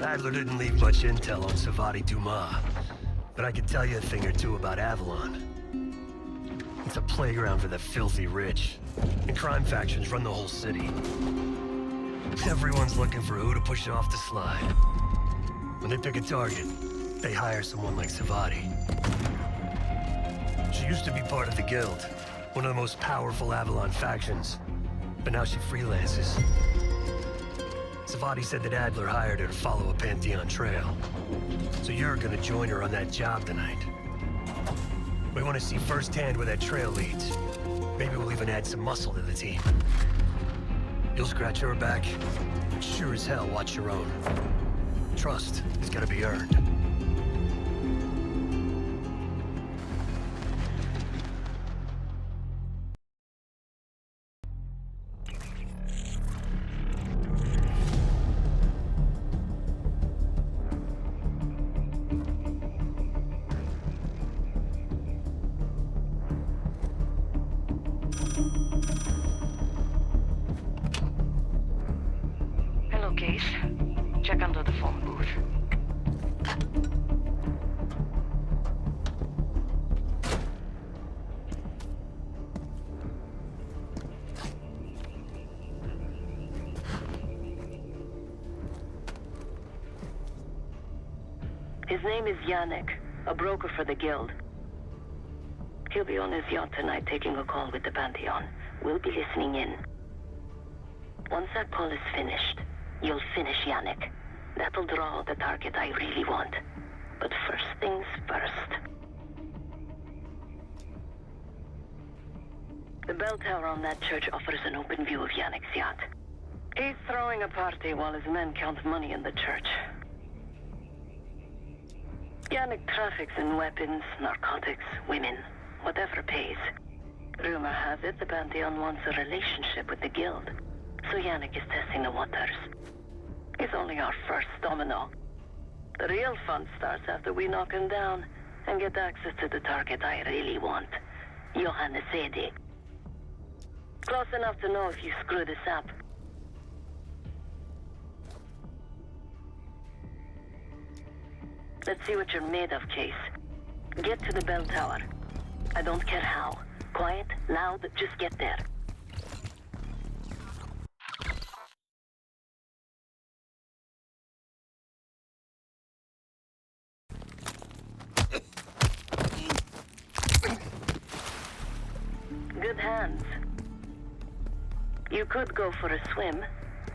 Adler didn't leave much intel on Savati Dumas, but I could tell you a thing or two about Avalon. It's a playground for the filthy rich, and crime factions run the whole city. Everyone's looking for who to push off the slide. When they pick a target, they hire someone like Savati. She used to be part of the Guild, one of the most powerful Avalon factions, but now she freelances. Savati said that Adler hired her to follow a Pantheon trail. So you're gonna join her on that job tonight. We want to see firsthand where that trail leads. Maybe we'll even add some muscle to the team. You'll scratch her back, but sure as hell watch your own. Trust has gotta be earned. Check under the phone booth. His name is Yannick, a broker for the Guild. He'll be on his yacht tonight taking a call with the Pantheon. We'll be listening in. Once that call is finished, you'll finish Yannick. That'll draw the target I really want. But first things first. The bell tower on that church offers an open view of Yannick's yacht. He's throwing a party while his men count money in the church. Yannick traffics in weapons, narcotics, women, whatever pays. Rumor has it the Pantheon wants a relationship with the Guild, so Yannick is testing the waters. He's only our first domino. The real fun starts after we knock him down and get access to the target I really want, Johannes Edi. Close enough to know if you screw this up. Let's see what you're made of, Case. Get to the bell tower. I don't care how. Quiet, loud, just get there. Good hands. You could go for a swim,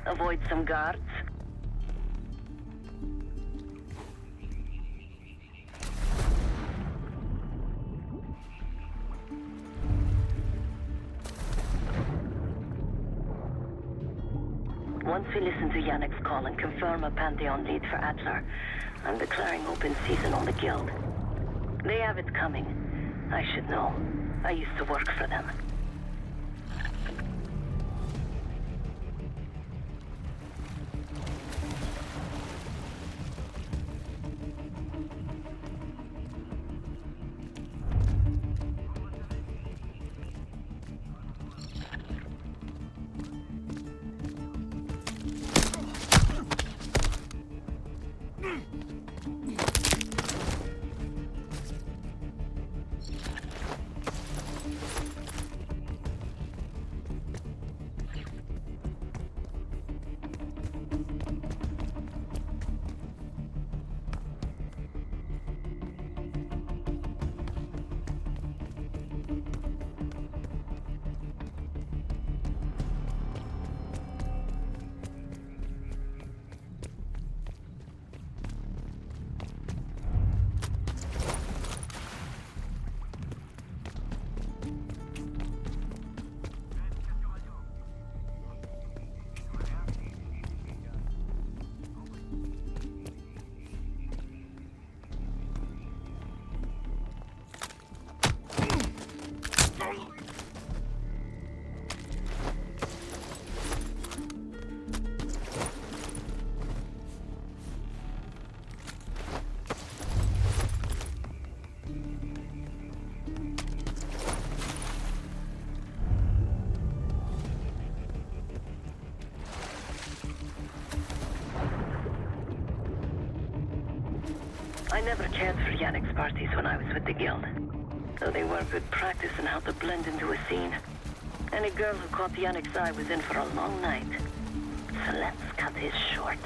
avoid some guards. Once we listen to Yannick's call and confirm a Pantheon lead for Adler, I'm declaring open season on the Guild. They have it coming. I should know. I used to work for them. never cared for Yannick's parties when I was with the guild. Though they were good practice in how to blend into a scene. Any girl who caught Yannick's eye was in for a long night. So let's cut his short.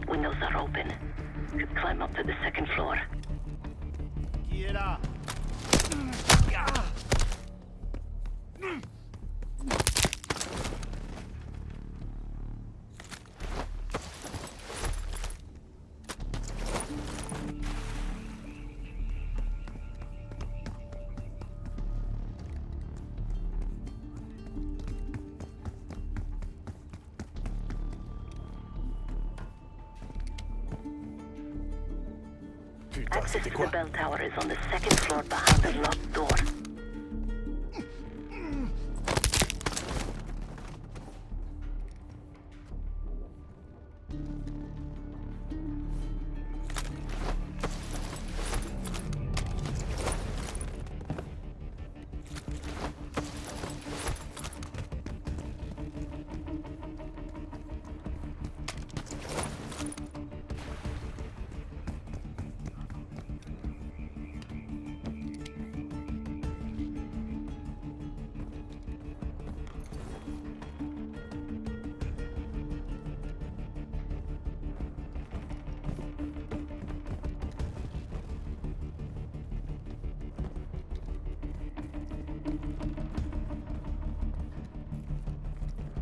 Windows are open. Could climb up to the second floor. Qui est là? Putain, Access c'était to quoi? the bell tower is on the second floor behind the locked door.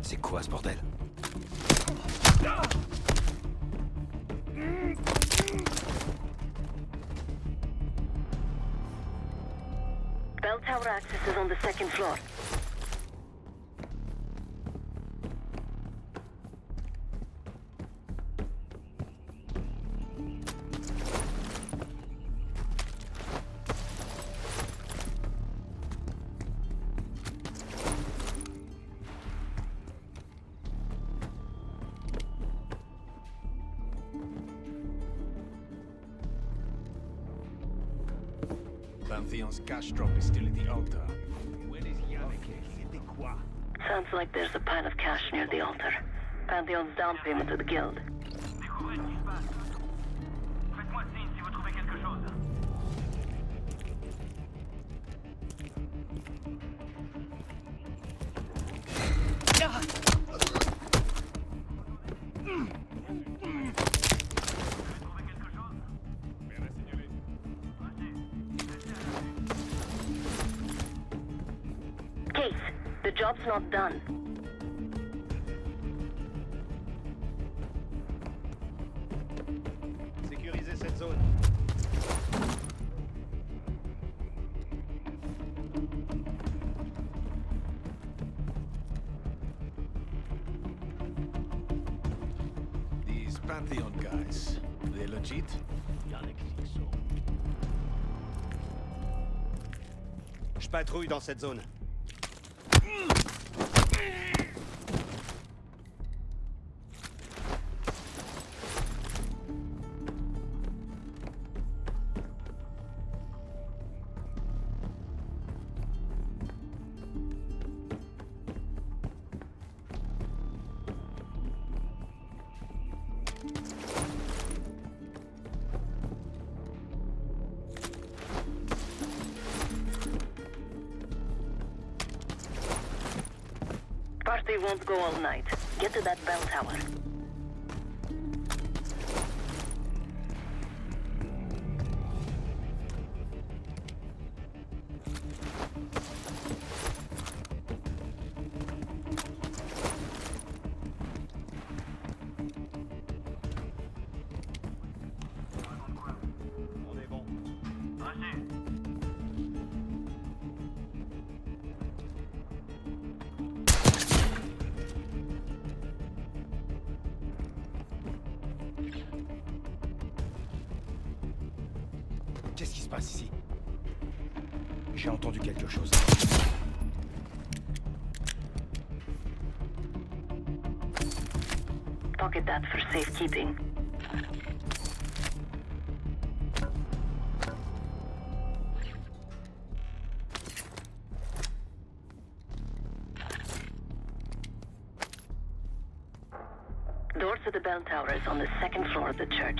C'est quoi ce bordel? Bell tower access is on the second floor. Pantheon's cash drop is still at the altar. Where is Yannick? C'était quoi? Sounds like there's a pile of cash near the altar. Pantheon's down payment to the guild. Découvrez ce qui se passe. Faites-moi signe si vous trouvez quelque chose. Case, the job's not done. Sécurisez cette zone. These Pantheon guys, they're legit? Yannick thinks so. Je patrouille dans cette zone. Party won't go all night. Get to that bell tower. On est bon. Reçu. Qu'est-ce qui se passe ici? J'ai entendu quelque chose. Pocket that for safekeeping. Door to the bell tower is on the second floor of the church.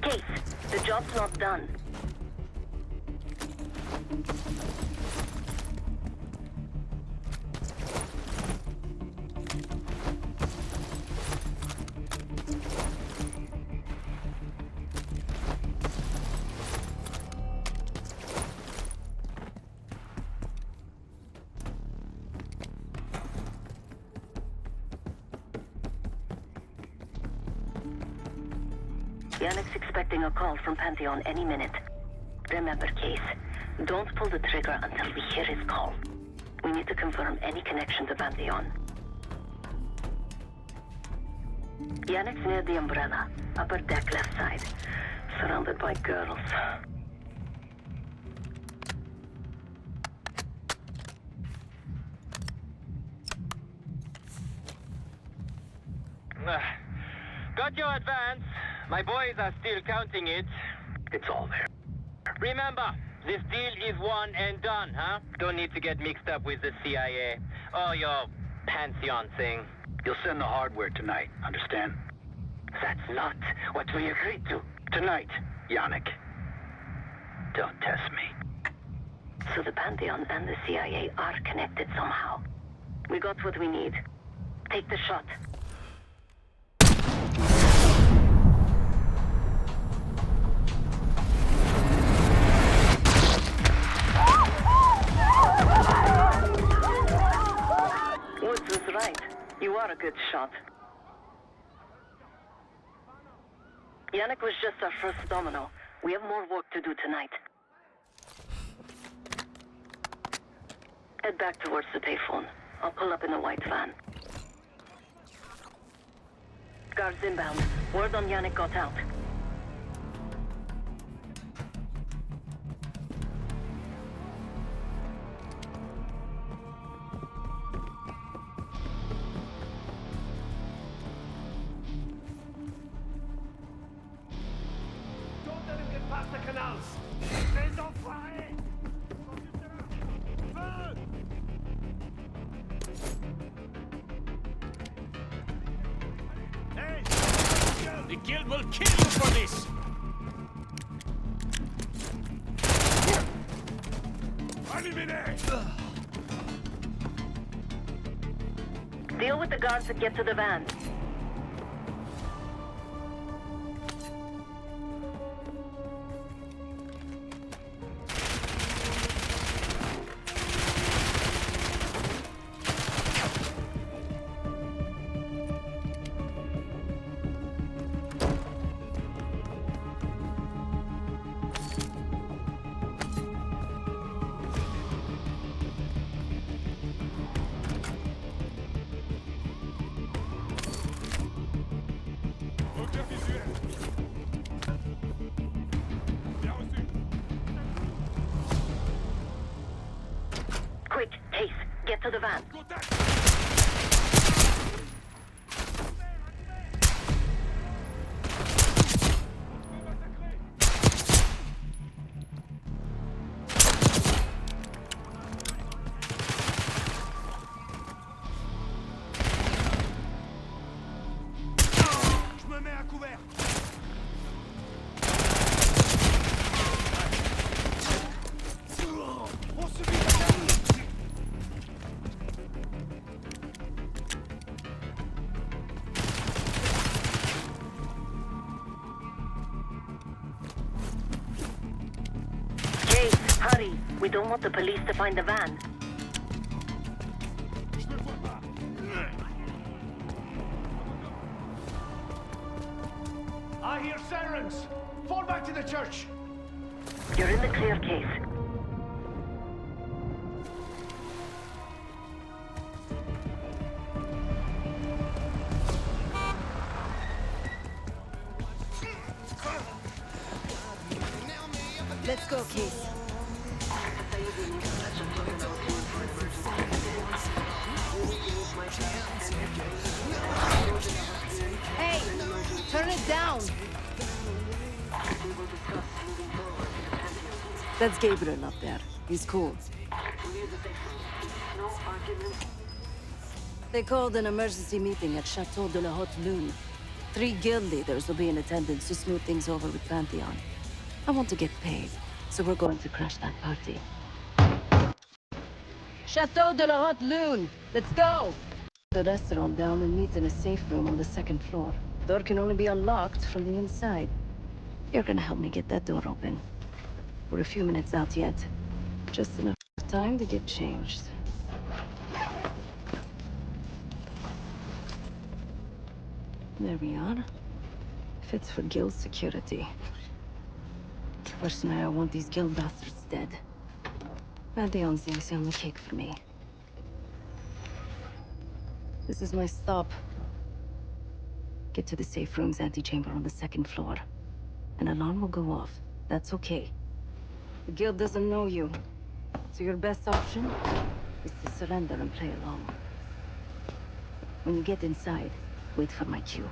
Case, the job's not done. Yannick's expecting a call from Pantheon any minute. Remember, Case, don't pull the trigger until we hear his call. We need to confirm any connection to Pantheon. Yannick's near the umbrella, upper deck left side, surrounded by girls. Got your advance. My boys are still counting it. It's all there. Remember, this deal is one and done, huh? Don't need to get mixed up with the CIA or your Pantheon thing. You'll send the hardware tonight, understand? That's not what we agreed to. Tonight, Yannick. Don't test me. So the Pantheon and the CIA are connected somehow. We got what we need. Take the shot. Woods was right. You are a good shot. Yannick was just our first domino. We have more work to do tonight. Head back towards the payphone. I'll pull up in a white van. Guards inbound. Word on Yannick got out. Don't let him get past the canals! Les enfoirés! Feu! Hey! The guild will kill you for this! Éliminé! Deal with the guards that get to the van. Aucun visuel! Bien reçu! Quick, Case, get to the van. Contact! Hurry, we don't want the police to find the van. I hear sirens! Fall back to the church! You're in the clear case. Let's go, Case. Hey, turn it down. That's Gabriel up there. He's cool. They called an emergency meeting at Chateau de la Haute Lune. 3 guild leaders will be in attendance to smooth things over with Pantheon. I want to get paid, so we're going to crash that party. Chateau de la Haute Lune! Let's go! The restaurant down and meet in a safe room on the 2nd floor. Door can only be unlocked from the inside. You're gonna help me get that door open. We're a few minutes out yet. Just enough time to get changed. There we are. Fits for guild security. Personally, I want these guild bastards dead. Pantheon's the icing on the cake for me. This is my stop. Get to the safe room's antechamber on the 2nd floor. An alarm will go off. That's okay. The guild doesn't know you, so your best option is to surrender and play along. When you get inside, wait for my cue.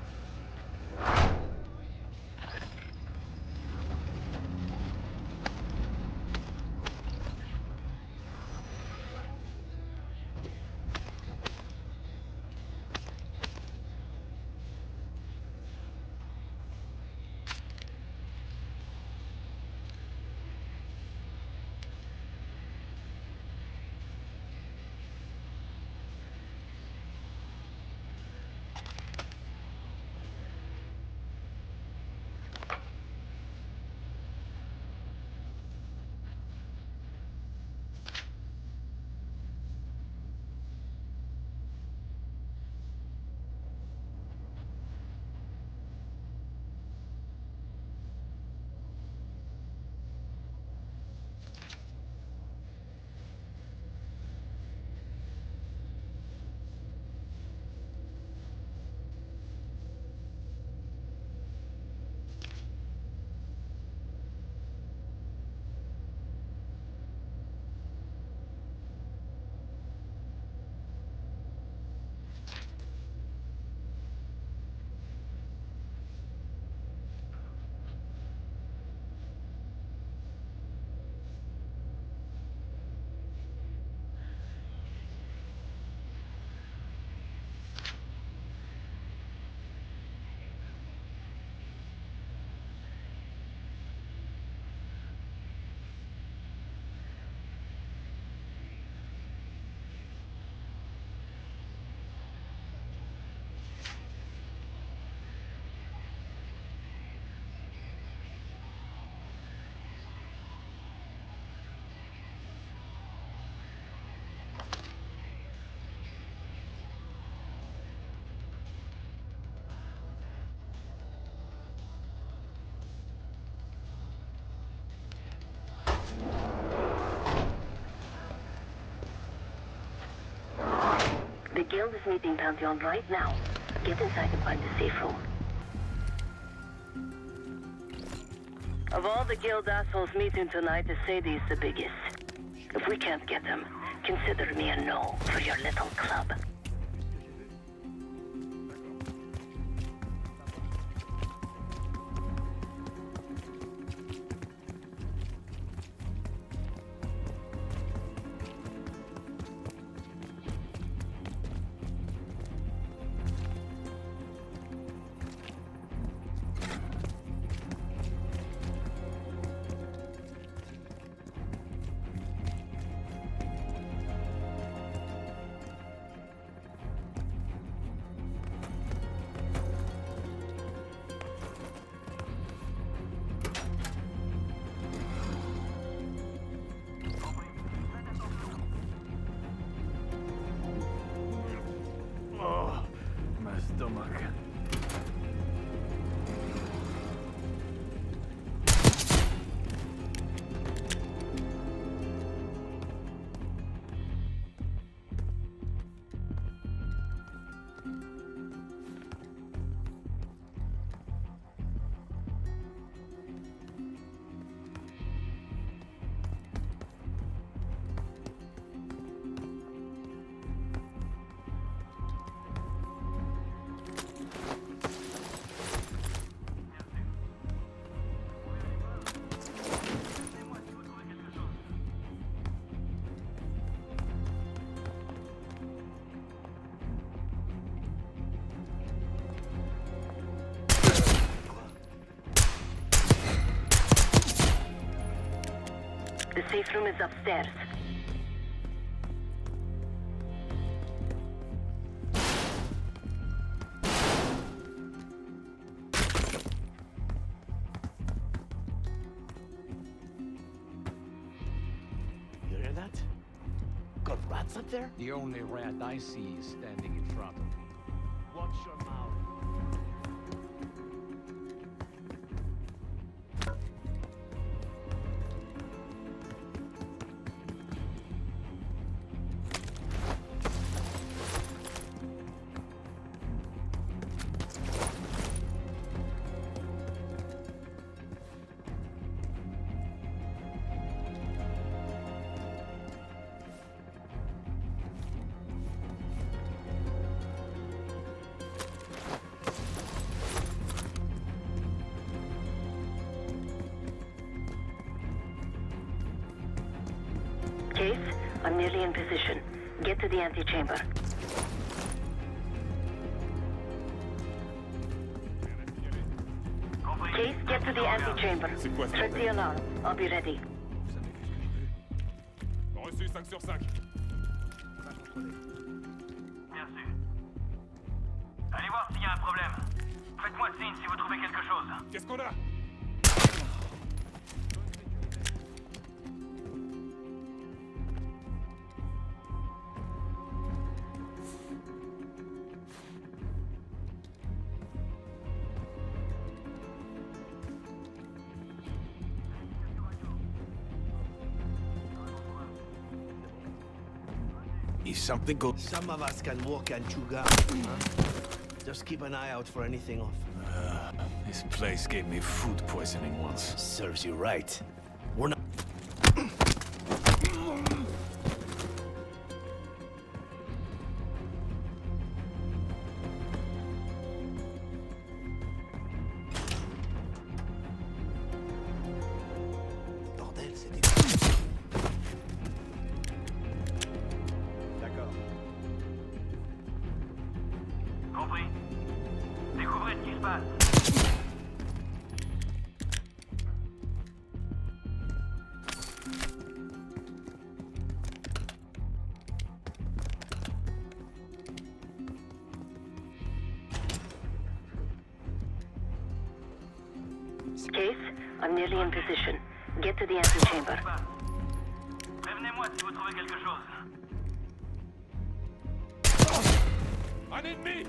The guild is meeting Pantheon right now. Get inside and find the safe room. Of all the guild assholes meeting tonight, Sadie's the biggest. If we can't get him, consider me a no for your little club. The safe room is upstairs. You hear that? Got rats up there? The only rat I see is standing in front of me. Watch your mouth. Case, I'm nearly in position. Get to the antechamber. Case, get to the antechamber. Check the alarm. I'll be ready. Reçu 5 sur 5. Bien sûr. Allez voir s'il y a un problème. Faites-moi signe si vous trouvez quelque chose. Qu'est-ce qu'on a? If something goes... Some of us can walk and chew gum, huh? Just keep an eye out for anything off. This place gave me food poisoning once. Serves you right. We're not... Bordel, c'est dégueu. D'accord. Compris. Découvrez ce qui se passe. Case, I'm nearly in position. Get to the antechamber. Prévenez-moi si vous trouvez quelque chose. Un ennemi!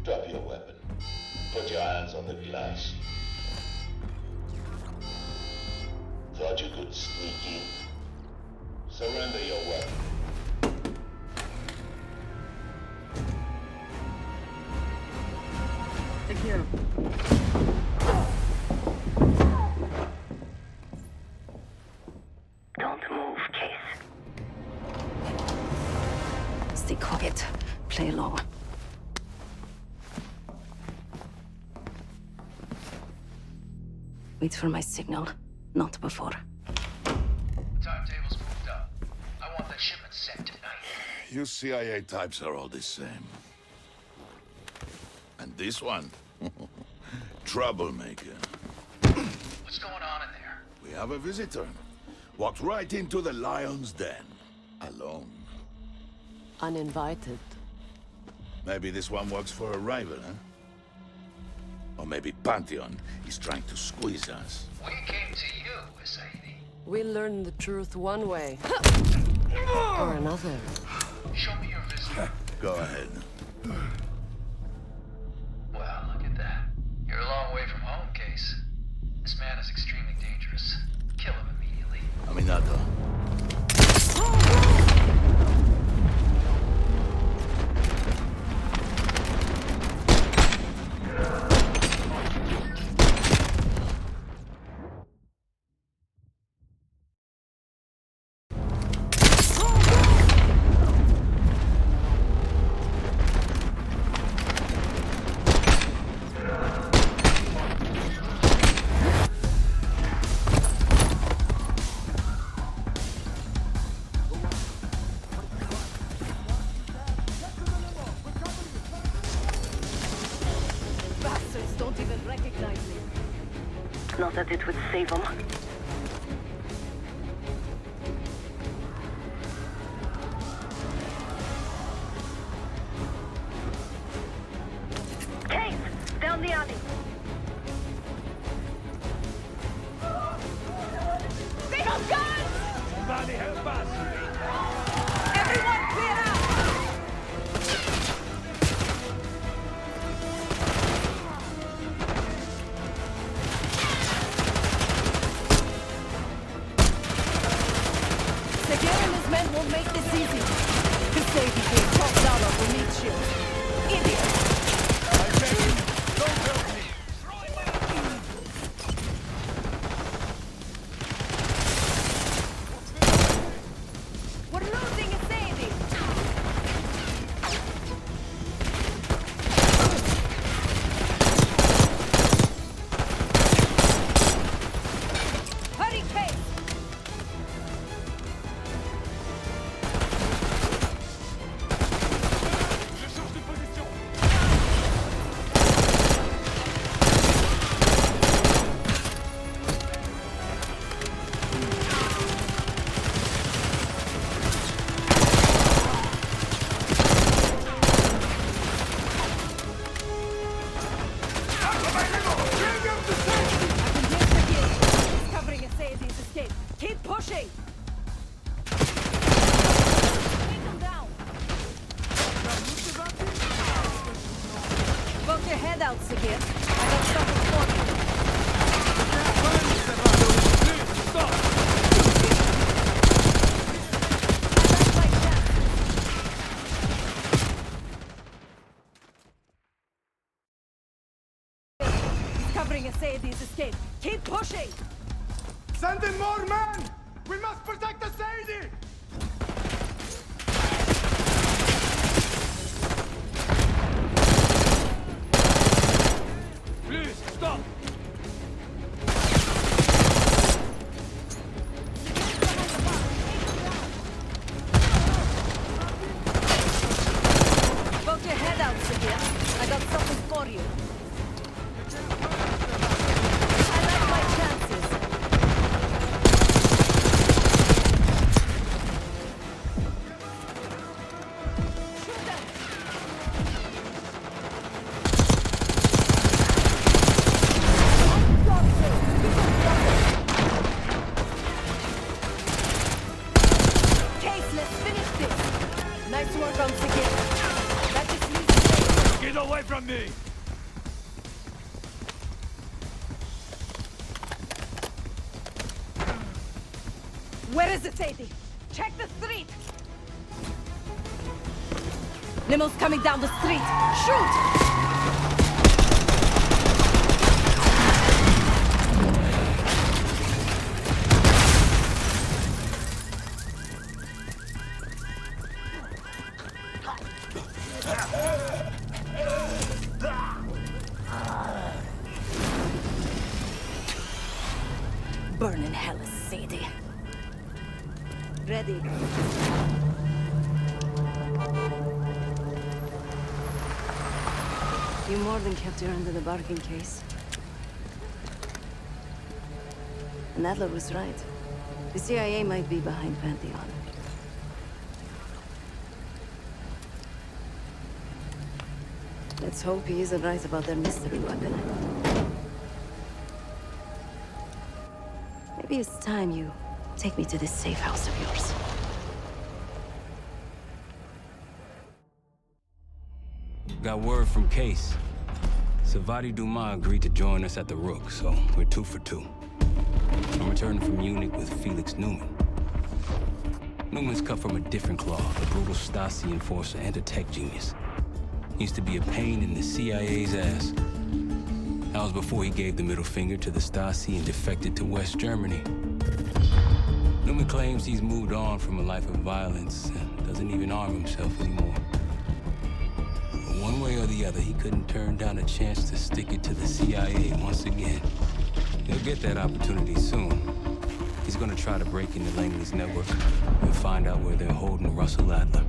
Drop your weapon. Put your hands on the glass. Thought you could sneak in. Surrender your weapon. Take care. Don't move, Case. Stay quiet. Play along. Wait for my signal, not before. Timetable's moved up. I want the shipment sent tonight. You CIA types are all the same. And this one? Troublemaker. What's going on in there? We have a visitor. Walked right into the lion's den. Alone. Uninvited. Maybe this one works for a rival, huh? Or maybe Pantheon is trying to squeeze us. We came to you, Sadie. We learn the truth one way. Or another. Show me your visitor. Go ahead. Well, look at that. You're a long way from home, Case. This man is extremely dangerous. Kill him immediately. Aminata. thought that it would save him. Case! Down the alley! They have guns! Somebody help us! Everyone clear out! Seguin and his men won't make this easy. His safety being top dollar will need shields. Idiot! I beg you, don't help me! We're losing a Sadie! Hurry, Case! Je change de position! He's covering a Sadie's escape. Keep pushing! Take him down! Poke your head out, Seguin. I got something for you. Stop! I like that. He's covering a Sadie's escape. Keep pushing! Send in more men! We must protect the Sadie! Please, stop! Poke your head out, Seguin. I got something for you. I like my chances. Shoot them! Case, let's finish this. Nice work on Seguin. That just leaves the Sadie. Get away from me! Where is it, Sadie? Check the street! Limo's coming down the street! Shoot! Burn in hell, Sadie. Ready. You more than kept her under the bargain case. And Adler was right. The CIA might be behind Pantheon. Let's hope he isn't right about their mystery weapon. Maybe it's time you take me to this safe house of yours. Got word from Case. Savati Dumas agreed to join us at the Rook, so we're 2 for 2. I'm returning from Munich with Felix Newman. Newman's cut from a different cloth, a brutal Stasi enforcer and a tech genius. He used to be a pain in the CIA's ass. That was before he gave the middle finger to the Stasi and defected to West Germany. Newman claims he's moved on from a life of violence and doesn't even arm himself anymore. But one way or the other, he couldn't turn down a chance to stick it to the CIA once again. He'll get that opportunity soon. He's gonna try to break into Langley's network and find out where they're holding Russell Adler.